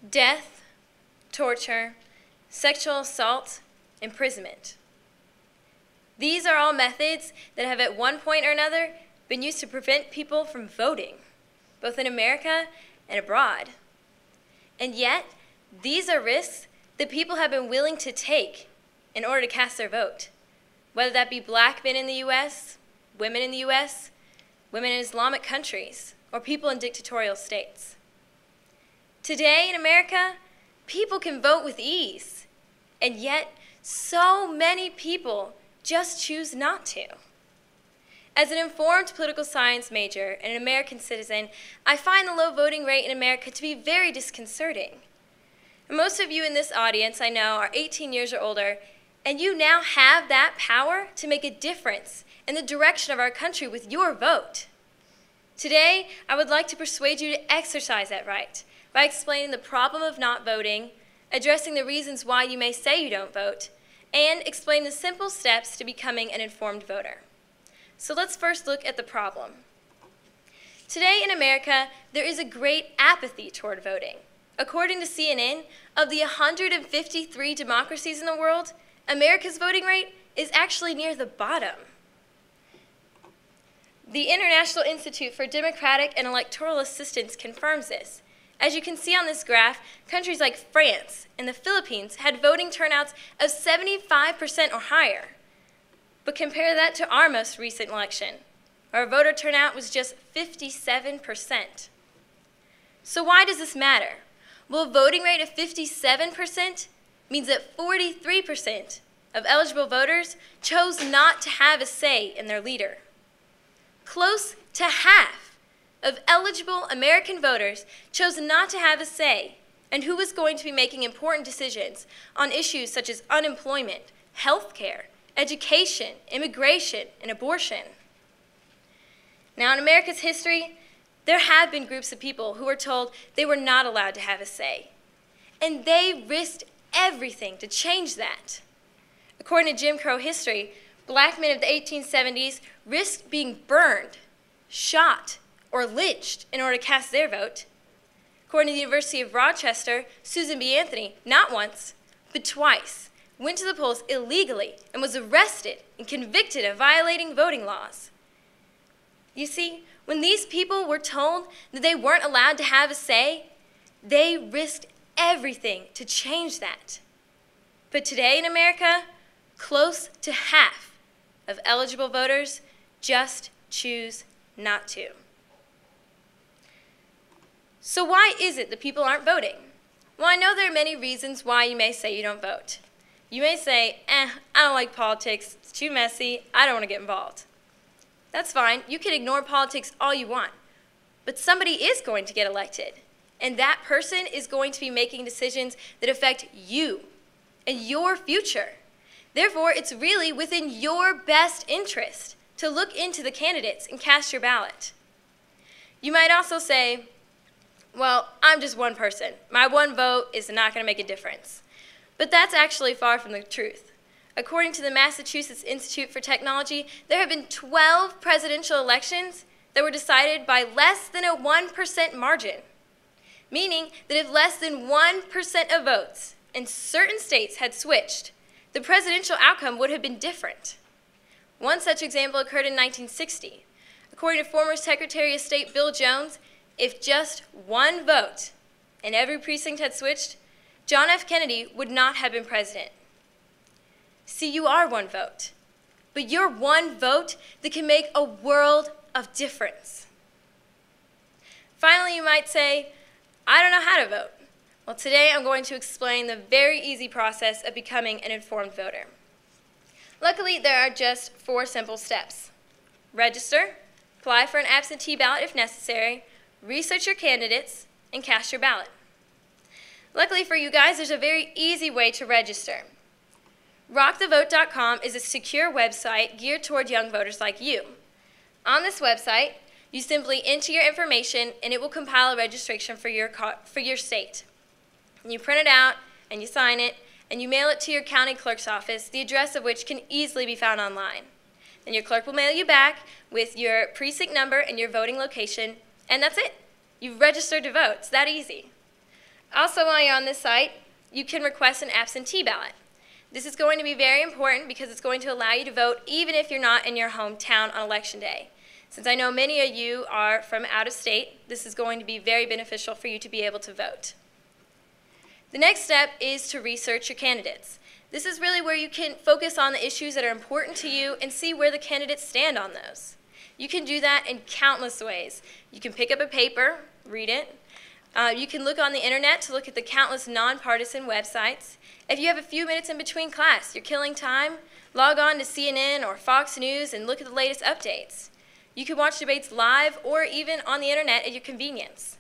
death, torture, sexual assault, imprisonment. These are all methods that have at one point or another been used to prevent people from voting, both in America and abroad. And yet, these are risks that people have been willing to take in order to cast their vote, whether that be black men in the US, women in the US, women in Islamic countries, or people in dictatorial states. Today in America, people can vote with ease, and yet so many people just choose not to. As an informed political science major and an American citizen, I find the low voting rate in America to be very disconcerting. And most of you in this audience, I know, are 18 years or older, and you now have that power to make a difference in the direction of our country with your vote. Today, I would like to persuade you to exercise that right by explaining the problem of not voting, addressing the reasons why you may say you don't vote, and explain the simple steps to becoming an informed voter. So let's first look at the problem. Today in America, there is a great apathy toward voting. According to CNN, of the 153 democracies in the world, America's voting rate is actually near the bottom. The International Institute for Democratic and Electoral Assistance confirms this. As you can see on this graph, countries like France and the Philippines had voting turnouts of 75% or higher. But compare that to our most recent election. Our voter turnout was just 57%. So why does this matter? Well, a voting rate of 57% means that 43% of eligible voters chose not to have a say in their leader. Close to half of eligible American voters chose not to have a say in who was going to be making important decisions on issues such as unemployment, health care, education, immigration, and abortion. Now, in America's history, there have been groups of people who were told they were not allowed to have a say, and they risked everything to change that. According to Jim Crow history, black men of the 1870s risked being burned, shot, or lynched in order to cast their vote. According to the University of Rochester, Susan B. Anthony, not once, but twice, went to the polls illegally and was arrested and convicted of violating voting laws. You see, when these people were told that they weren't allowed to have a say, they risked everything to change that. But today in America, close to half of eligible voters just choose not to. So why is it that people aren't voting? Well, I know there are many reasons why you may say you don't vote. You may say, I don't like politics, it's too messy, I don't want to get involved. That's fine, you can ignore politics all you want, but somebody is going to get elected, and that person is going to be making decisions that affect you and your future. Therefore, it's really within your best interest to look into the candidates and cast your ballot. You might also say, well, I'm just one person. My one vote is not going to make a difference. But that's actually far from the truth. According to the Massachusetts Institute for Technology, there have been 12 presidential elections that were decided by less than a 1% margin, meaning that if less than 1% of votes in certain states had switched, the presidential outcome would have been different. One such example occurred in 1960. According to former Secretary of State Bill Jones, if just one vote in every precinct had switched, John F. Kennedy would not have been president. See, you are one vote, but you're one vote that can make a world of difference. Finally, you might say, I don't know how to vote. Well, today I'm going to explain the very easy process of becoming an informed voter. Luckily, there are just 4 simple steps. Register, apply for an absentee ballot if necessary, research your candidates, and cast your ballot. Luckily for you guys, there's a very easy way to register. RockTheVote.com is a secure website geared toward young voters like you. On this website, you simply enter your information and it will compile a registration for your state. And you print it out and you sign it and you mail it to your county clerk's office, the address of which can easily be found online. Then your clerk will mail you back with your precinct number and your voting location, and that's it. You've registered to vote. It's that easy. Also, while you're on this site, you can request an absentee ballot. This is going to be very important because it's going to allow you to vote even if you're not in your hometown on Election Day. Since I know many of you are from out of state, this is going to be very beneficial for you to be able to vote. The next step is to research your candidates. This is really where you can focus on the issues that are important to you and see where the candidates stand on those. You can do that in countless ways. You can pick up a paper, read it. You can look on the internet to look at the countless nonpartisan websites. If you have a few minutes in between class, you're killing time, log on to CNN or Fox News and look at the latest updates. You can watch debates live or even on the internet at your convenience.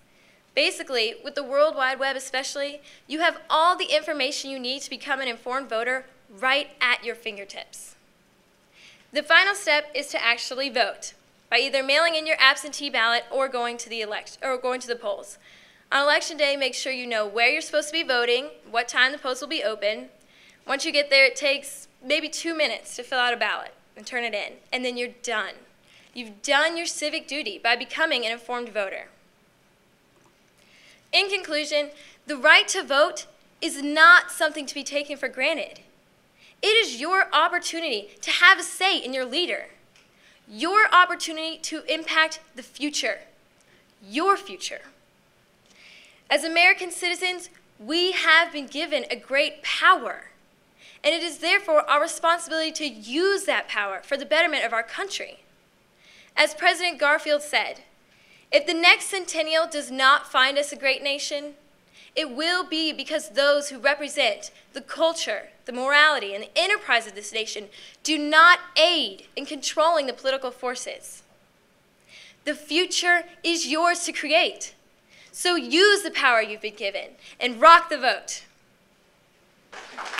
Basically, with the World Wide Web especially, you have all the information you need to become an informed voter right at your fingertips. The final step is to actually vote by either mailing in your absentee ballot or going to the polls. On Election Day, make sure you know where you're supposed to be voting, what time the polls will be open. Once you get there, it takes maybe 2 minutes to fill out a ballot and turn it in, and then you're done. You've done your civic duty by becoming an informed voter. In conclusion, the right to vote is not something to be taken for granted. It is your opportunity to have a say in your leader, your opportunity to impact the future, your future. As American citizens, we have been given a great power, and it is therefore our responsibility to use that power for the betterment of our country. As President Garfield said, if the next centennial does not find us a great nation, it will be because those who represent the culture, the morality, and the enterprise of this nation do not aid in controlling the political forces. The future is yours to create, so use the power you've been given and rock the vote.